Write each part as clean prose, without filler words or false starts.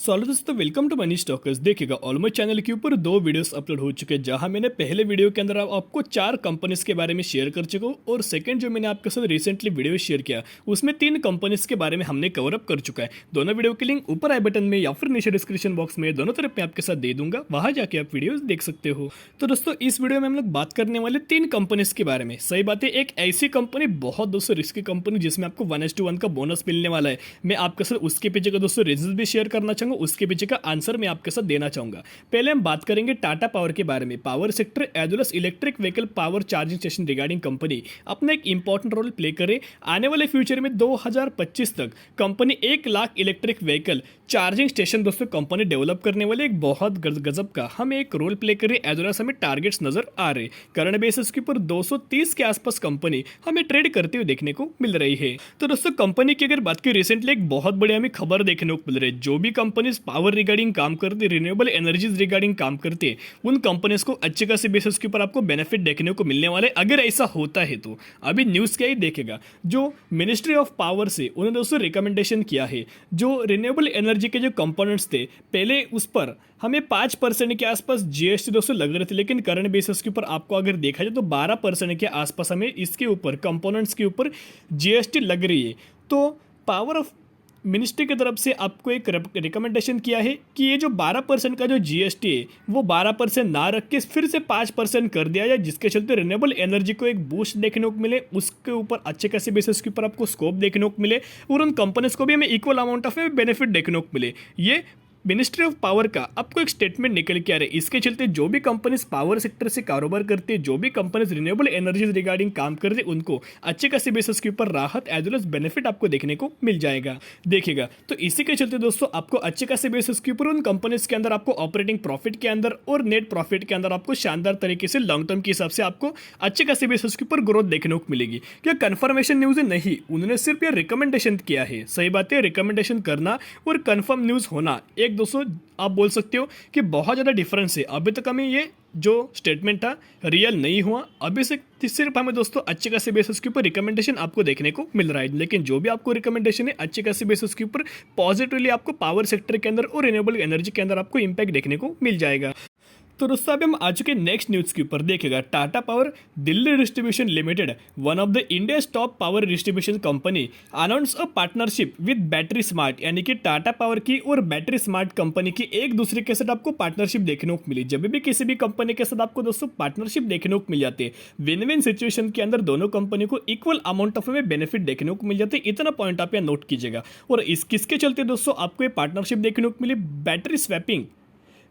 Solve दोस्तों, welcome to money stalkers. देखिएगा almost channel के ऊपर दो वीडियोस अपलोड हो चुके हैं, जहां मैंने पहले वीडियो के अंदर आपको चार कंपनीज के बारे में शेयर कर चुका हूं, और सेकंड जो मैंने आपके साथ रिसेंटली वीडियो शेयर किया उसमें तीन कंपनीज के बारे में हमने कवर अप कर चुका है। दोनों वीडियो की लिंक ऊपर आई बटन में या फिर नीचे डिस्क्रिप्शन बॉक्स में दोनों तरफ मैं आपके साथ दे दूंगा, वहां जाके आप वीडियो देख सकते हो। तो दोस्तों, इस वीडियो में हम लोग बात करने वाले तीन कंपनीज के बारे में। सही बात है, एक ऐसी कंपनी बहुत दोस्तों रिस्की कंपनी जिसमें आपको 1:1 का बोनस मिलने वाला है। मैं आपके साथ उसके पीछे का दोस्तों रीजन भी शेयर करना चाहूंगा, उसके पीछे का आंसर मैं आपके साथ देना चाहूंगा। पहले हम बात करेंगे टाटा पावर के बारे में। Power sector as well as electric vehicle power charging station regarding company अपना एक इंपॉर्टेंट रोल प्ले करे। आने वाले फ्यूचर में 2025 तक company 1 lakh electric vehicle charging station दोस्तों कंपनी डेवलप करने वाले एक बहुत गजब का हमें एक रोल प्ले करे। एज वेल एज हमें टारगेट्स नजर आ रहे। करंट बेसिस के ऊपर 230 के आसपास कंपनी हमें ट्रेड करते हुए देखने को मिल रही है। तो दोस्तों, कंपनी की अगर बात करें, रिसेंटली एक बहुत बड़ी हमें खबर देखने को मिल रही है। जो भी कंपनीज पावर रिगार्डिंग काम करते, रिन्यूएबल एनर्जीज रिगार्डिंग काम करते हैं, उन कंपनीज को अच्छे खासे बेसिस के ऊपर आपको बेनिफिट देखने को मिलने वाले। अगर ऐसा होता है तो अभी न्यूज क्या ही देखेगा, जो मिनिस्ट्री ऑफ पावर से उन्होंने दोस्तों रिकमेंडेशन किया है, जो रिन्यूएबल एनर्जी के जो कंपोनेंट्स थे पहले उस पर हमें 5% के आसपास जीएसटी दोस्तों लग रहे थे, लेकिन करंट बेसिस के ऊपर आपको अगर देखा जाए तो 12% के आसपास हमें इसके ऊपर कंपोनेंट्स के ऊपर जीएसटी लग रही है। तो पावर ऑफ मिनिस्ट्री की तरफ से आपको एक रिकमेंडेशन किया है कि ये जो 12% का जो जीएसटी है वो 12% ना रख के फिर से 5% कर दिया जाए, जिसके चलते रिन्यूएबल एनर्जी को एक बूस्ट देखने को मिले, उसके ऊपर अच्छे खासे बेसिस के ऊपर आपको स्कोप देखने को मिले, और उन कंपनीज को भी हमें इक्वल अमाउंट ऑफ बेनिफिट देखने को मिले। ये मिनिस्ट्री ऑफ पावर का आपको एक स्टेटमेंट निकल के आ रहा है। इसके चलते जो भी कंपनीज पावर सेक्टर से कारोबार करते हैं, जो भी कंपनीज रिन्यूएबल एनर्जीज रिगार्डिंग काम करते हैं, उनको अच्छे खासे बेसिस के ऊपर राहत एज वेल एज बेनिफिट आपको देखने को मिल जाएगा। देखिएगा, तो इसी के चलते दोस्तों आपको अच्छे खासे बेसिस के ऊपर उन कंपनीज के अंदर आपको ऑपरेटिंग प्रॉफिट के अंदर और नेट प्रॉफिट के अंदर आपको शानदार तरीके से लॉन्ग टर्म के हिसाब से आपको अच्छे खासे बेसिस के ऊपर ग्रोथ देखने को मिलेगी। क्या कंफर्मेशन न्यूज है? नहीं, उन्होंने सिर्फ यह रिकमेंडेशन किया है। सही बात है, रिकमेंडेशन करना और कंफर्म न्यूज होना एक दोस्तों आप बोल सकते हो कि बहुत ज़्यादा डिफरेंस है। अभी तक हमें ये जो स्टेटमेंट था रियल नहीं हुआ, अभी से सिर्फ हमें दोस्तों अच्छे खासे बेसिस के ऊपर रिकमेंडेशन आपको देखने को मिल रहा है। लेकिन जो भी आपको रिकमेंडेशन है अच्छे खासे बेसिस के ऊपर पॉजिटिवली आपको पावर सेक्टर के अंदर और रिन्यूएबल एनर्जी के अंदर आपको इंपैक्ट देखने को मिल जाएगा। तो दोस्तों, अभी हम आ चुके नेक्स्ट न्यूज़ के ऊपर। देखिएगा, Tata power Delhi distribution limited, one of the India's top power distribution company, announce a partnership with battery smart, यानी कि टाटा पावर की और बैटरी स्मार्ट कंपनी की एक दूसरे के साथ आपको पार्टनरशिप देखने को मिली। जब भी किसी भी कंपनी के साथ आपको दोस्तों पार्टनरशिप देखने को मिल जाती है, विन विन सिचुएशन के अंदर दोनों कंपनी को इक्वल अमाउंट ऑफ में बेनिफिट देखने को मिल जाते हैं। इतना पॉइंट आप यहाँ नोट कीजिएगा। और इस किसके चलते दोस्तों आपको ये पार्टनरशिप देखने को मिली? Battery swapping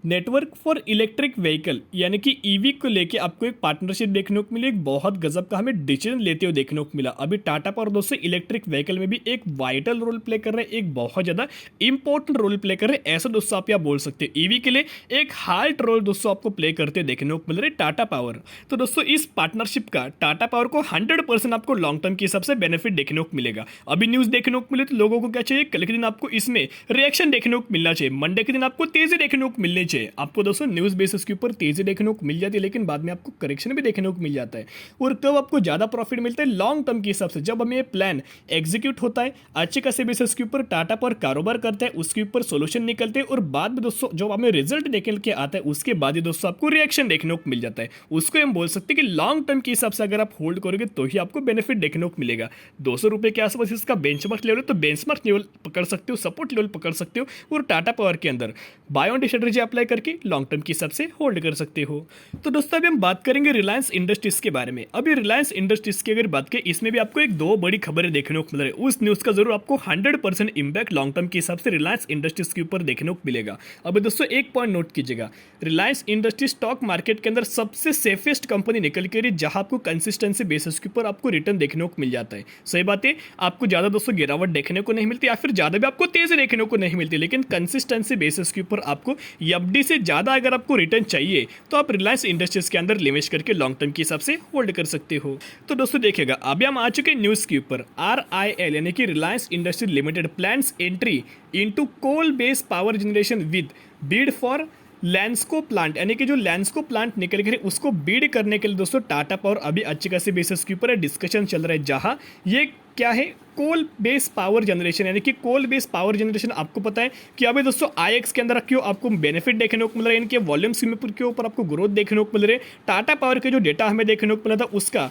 network for electric vehicle, यानी कि ईवी को लेके आपको एक पार्टनरशिप देखने को मिली। एक बहुत गजब का हमें डिसीजन लेते हुए देखने को मिला। अभी टाटा पावर दोस्तों इलेक्ट्रिक व्हीकल में भी एक वाइटल रोल प्ले कर रहे हैं, एक बहुत ज़्यादा इंपॉर्टेंट रोल प्ले कर रहे हैं। ऐसा दोस्तों आप यहाँ बोल सकते हैं ईवी के लिए एक हार्ड रोल दोस्तों आपको प्ले करते देखने को मिल रहे टाटा पावर। तो दोस्तों, इस पार्टनरशिप का टाटा पावर को 100% आपको लॉन्ग टर्म के हिसाब से बेनिफिट देखने को मिलेगा। अभी न्यूज़ देखने को मिले तो लोगों को क्या चाहिए? कल के दिन आपको इसमें रिएक्शन देखने को मिलना चाहिए, मंडे के दिन आपको तेजी देखने को मिलनी चाहिए। आपको दोस्तों न्यूज़ बेसिस के ऊपर तेजी देखने को मिल जाती है, लेकिन बाद में आपको करेक्शन भी देखने को मिल जाता है। और कब आपको ज़्यादा प्रॉफिट मिलता है? लॉन्ग टर्म के हिसाब से, जब हमें ये प्लान एग्जीक्यूट होता है, अच्छे खासे बेसिस के ऊपर टाटा पावर कारोबार करता है, उसके ऊपर सोल्यूशन निकलते हैं, और बाद में दोस्तों जो हमें रिजल्ट निकल के आता है उसके बाद ही दोस्तों आपको रिएक्शन देखने को मिल जाता है। उसको हम बोल सकते हैं कि लॉन्ग टर्म के हिसाब से अगर आप होल्ड करोगे तो ही आपको बेनिफिट देखने को मिलेगा। 200 रुपये के आसपास इसका बेंचमार्क लेवल है, तो बेंचमार्क लेवल पकड़ सकते हो, सपोर्ट लेवल पकड़ सकते हो, और टाटा पावर के अंदर बाय ऑन स्ट्रेटजी अप्लाई करके लॉन्ग टर्म के हिसाब से होल्ड कर सकते हो। तो दोस्तों, अभी हम बात करेंगे रिलायंस इंडस्ट्रीज के बारे में। अभी रिलायंस इंडस्ट्रीज की अगर बात करें, इसमें भी आपको एक दो बड़ी खबरें देखने को मिल रही है। उस न्यूज़ का जरूर आपको 100% इंपैक्ट लॉन्ग टर्म के हिसाब से रिलायंस इंडस्ट्रीज के ऊपर देखने को मिलेगा। अभी दोस्तों एक पॉइंट नोट कीजिएगा, रिलायंस इंडस्ट्रीज स्टॉक मार्केट के अंदर सबसे सेफेस्ट कंपनी निकल के रही, जहां आपको कंसिस्टेंसी बेसिस के ऊपर आपको रिटर्न देखने को मिल जाता है। सही बात है, आपको ज्यादा दोस्तों गिरावट देखने को नहीं मिलती, या फिर ज्यादा भी आपको तेजी देखने को नहीं मिलती, लेकिन कंसिस्टेंसी बेसिस के ऊपर आपको एफडी से ज्यादा अगर आपको रिटर्न चाहिए तो आप रिलायंस इंडस्ट्रीज के अंदर निवेश करके लॉन्ग टर्म के हिसाब से होल्ड कर सकते हो। तो दोस्तों देखिएगा, अभी हम आ चुके हैं न्यूज़ के ऊपर। RIL यानी कि Reliance Industries Limited plans entry into coal based power generation with bid for Lanco plant यानी कि जो लैंसको प्लांट निकल के उसको बीड करने के लिए दोस्तों टाटा पावर अभी अच्छी खासी बेसिस के ऊपर डिस्कशन चल रहा है, जहां ये क्या है कोल बेस पावर जनरेशन, यानी कि कोल बेस पावर जनरेशन आपको पता है कि अभी दोस्तों आईएक्स के अंदर क्यों आपको बेनिफिट देखने को मिल रहा है, इनके वॉल्यूम्स के ऊपर आपको ग्रोथ देखने को मिल रही है। टाटा पावर के जो डेटा हमें देखने को मिला था उसका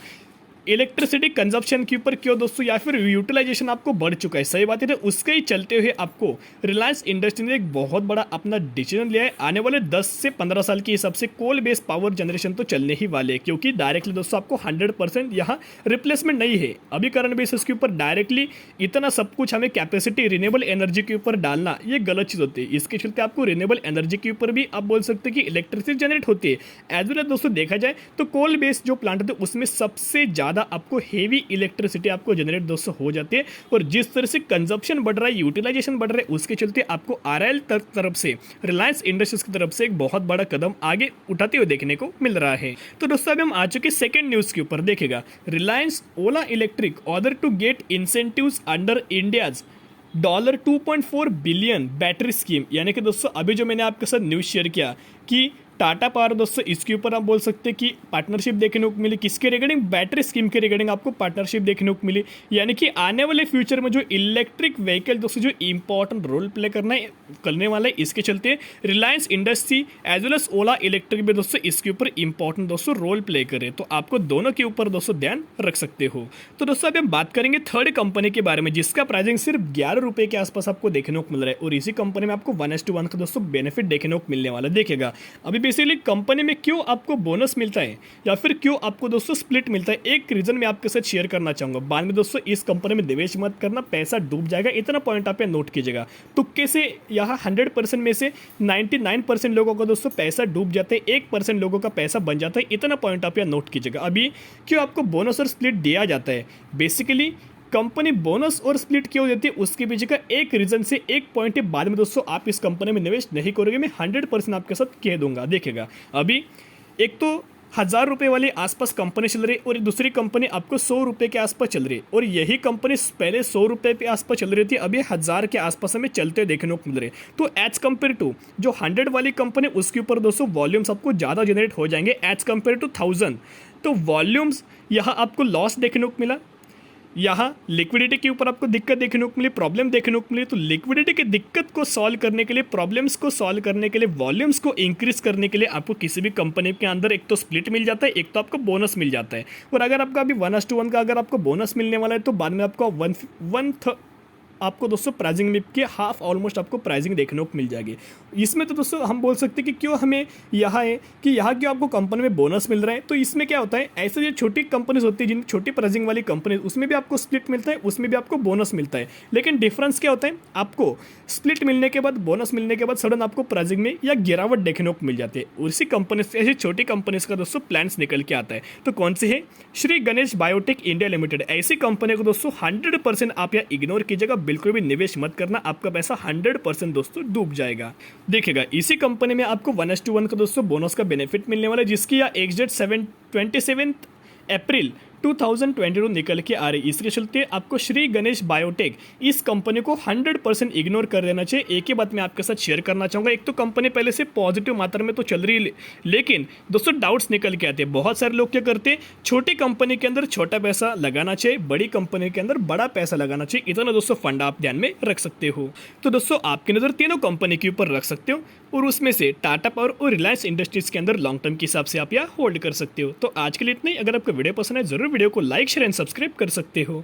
इलेक्ट्रिसिटी कंजप्शन के ऊपर क्यों दोस्तों या फिर यूटिलाइजेशन आपको बढ़ चुका है, सही बात है। तो उसके ही चलते हुए आपको रिलायंस इंडस्ट्री ने एक बहुत बड़ा अपना डिसीजन लिया है, आने वाले 10 से 15 साल के हिसाब से कोल बेस्ड पावर जनरेशन तो चलने ही वाले हैं, क्योंकि डायरेक्टली दोस्तों आपको 100% यहाँ रिप्लेसमेंट नहीं है। अभी करंट बेसिस के ऊपर डायरेक्टली इतना सब कुछ हमें कैपेसिटी रिन्यूएबल एनर्जी के ऊपर डालना ये गलत चीज़ होती है। इसके चलते आपको रिन्यूएबल एनर्जी के ऊपर भी आप बोल सकते हैं कि इलेक्ट्रिसिटी जनरेट होती है। एज वेल एज दोस्तों देखा जाए तो कोल बेस्ड जो प्लांट होते हैं उसमें सबसे ज़्यादा आपको हेवी इलेक्ट्रिसिटी आपको जनरेट दोस्तों हो जाती है, और जिस तरह से कंजप्शन बढ़ रहा है, यूटिलाइजेशन बढ़ रहा है, उसके चलते आपको आरआईएल तरफ से, रिलायंस इंडस्ट्रीज की तरफ से एक बहुत बड़ा कदम आगे उठाते हुए देखने को मिल रहा है। तो दोस्तों अभी हम आ चुके सेकंड न्यूज के ऊपर। देखेगा Reliance Ola Electric order to get incentives under India's $2.4 billion battery scheme, यानी कि दोस्तों अभी जो मैंने आपके साथ न्यूज़ शेयर किया कि टाटा पावर दोस्तों इसके ऊपर आप बोल सकते हैं कि पार्टनरशिप देखने को मिली, किसके रिगार्डिंग, बैटरी स्कीम के रिगार्डिंग आपको पार्टनरशिप देखने को मिली। यानी कि आने वाले फ्यूचर में जो इलेक्ट्रिक व्हीकल दोस्तों जो इंपॉर्टेंट रोल प्ले करने वाला है, इसके चलते Reliance Industry as well as Ola Electric भी दोस्तों इसके ऊपर इंपॉर्टेंट दोस्तों रोल प्ले करे, तो आपको दोनों के ऊपर दोस्तों ध्यान रख सकते हो। तो दोस्तों अभी हम बात करेंगे थर्ड कंपनी के बारे में, जिसका प्राइसिंग सिर्फ ₹11 के आसपास आपको देखने को मिल रहा है, और इसी कंपनी में आपको 1:1 का दोस्तों बेनिफिट देखने को मिलने वाला। देखेगा अभी बेसिकली कंपनी में क्यों आपको बोनस मिलता है या फिर क्यों आपको दोस्तों स्प्लिट मिलता है, एक रीजन मैं आपके साथ शेयर करना चाहूंगा। बाद में दोस्तों इस कंपनी में निवेश मत करना, पैसा डूब जाएगा, इतना पॉइंट आप नोट कीजिएगा। तुक्के से यहाँ 100% में से 99% लोगों का दोस्तों पैसा डूब जाते हैं, 1% लोगों का पैसा बन जाता है, इतना पॉइंट आप यहाँ नोट कीजिएगा। अभी क्यों आपको बोनस और स्प्लिट दिया जाता है, बेसिकली कंपनी बोनस और स्प्लिट क्यों देती है उसके पीछे का एक रीजन से एक पॉइंट है, बाद में दोस्तों आप इस कंपनी में निवेश नहीं करोगे, मैं 100% आपके साथ कह दूंगा। देखिएगा अभी एक तो ₹1000 वाली आसपास कंपनी चल रही है, और दूसरी कंपनी आपको ₹100 के आसपास चल रही है, और यही कंपनी पहले ₹100 के आसपास चल रही थी, अभी 1000 के आसपास हमें चलते देखने को मिल रहे हैं। तो एज कंपेयर टू जो 100 वाली कंपनी उसके ऊपर दोस्तों वॉल्यूम्स आपको ज़्यादा जनरेट हो जाएंगे एज कंपेयर टू 1000। तो वॉल्यूम्स यहाँ आपको लॉस देखने को मिला, यहाँ लिक्विडिटी के ऊपर आपको दिक्कत देखने को मिली, प्रॉब्लम देखने को मिली। तो लिक्विडिटी की दिक्कत को सॉल्व करने के लिए, प्रॉब्लम्स को सॉल्व करने के लिए, वॉल्यूम्स को इंक्रीज करने के लिए आपको किसी भी कंपनी के अंदर एक तो स्प्लिट मिल जाता है, एक तो आपको बोनस मिल जाता है। और अगर आपका अभी 1:1 का अगर आपको बोनस मिलने वाला है, तो बाद में आपको वन आपको दोस्तों प्राइसिंग में के हाफ ऑलमोस्ट आपको प्राइसिंग देखने को मिल जाएगी। इसमें तो दोस्तों हम बोल सकते हैं कि क्यों हमें यहाँ है कि यहाँ क्यों आपको कंपनी में बोनस मिल रहा है। तो इसमें क्या होता है, ऐसे जो छोटी कंपनीज होती है, जिन छोटी प्राइसिंग वाली कंपनीज, उसमें भी आपको स्प्लिट मिलता है, उसमें भी आपको बोनस मिलता है। लेकिन डिफरेंस क्या होता है, आपको स्प्लिट मिलने के बाद, बोनस मिलने के बाद सडन आपको प्राइसिंग में या गिरावट देखने को मिल जाती है। उसी कंपनी से ऐसी छोटी कंपनीज का दोस्तों प्लान्स निकल के आता है। तो कौन सी है, Shri Ganesh biotech India limited. ऐसी कंपनी को दोस्तों 100% आप यहाँ इग्नोर कीजिएगा, बिल्कुल भी निवेश मत करना, आपका पैसा 100% दोस्तों डूब जाएगा। देखिएगा इसी कंपनी में आपको 1:1 का दोस्तों बोनस का बेनिफिट मिलने वाला है, जिसकी या एग्जैक्ट 27 अप्रैल 2022 निकल के आ रही। इसके चलते आपको श्री गणेश बायोटेक इस कंपनी को 100% इग्नोर कर देना चाहिए। एक ही बात मैं आपके साथ शेयर करना चाहूँगा, एक तो कंपनी पहले से पॉजिटिव मात्रा में तो चल रही है, लेकिन दोस्तों डाउट्स निकल के आते हैं। बहुत सारे लोग क्या करते हैं, छोटी कंपनी के अंदर छोटा पैसा लगाना चाहिए, बड़ी कंपनी के अंदर बड़ा पैसा लगाना चाहिए, इतना दोस्तों फंड आप ध्यान में रख सकते हो। तो दोस्तों आपकी नज़र तीनों कंपनी के ऊपर रख सकते हो, और उसमें से टाटा पावर और रिलायंस इंडस्ट्रीज के अंदर लॉन्ग टर्म के हिसाब से आप यहाँ होल्ड कर सकते हो। तो आज के लिए इतना ही। अगर आपको वीडियो पसंद है जरूर वीडियो को लाइक शेयर एंड सब्सक्राइब कर सकते हो।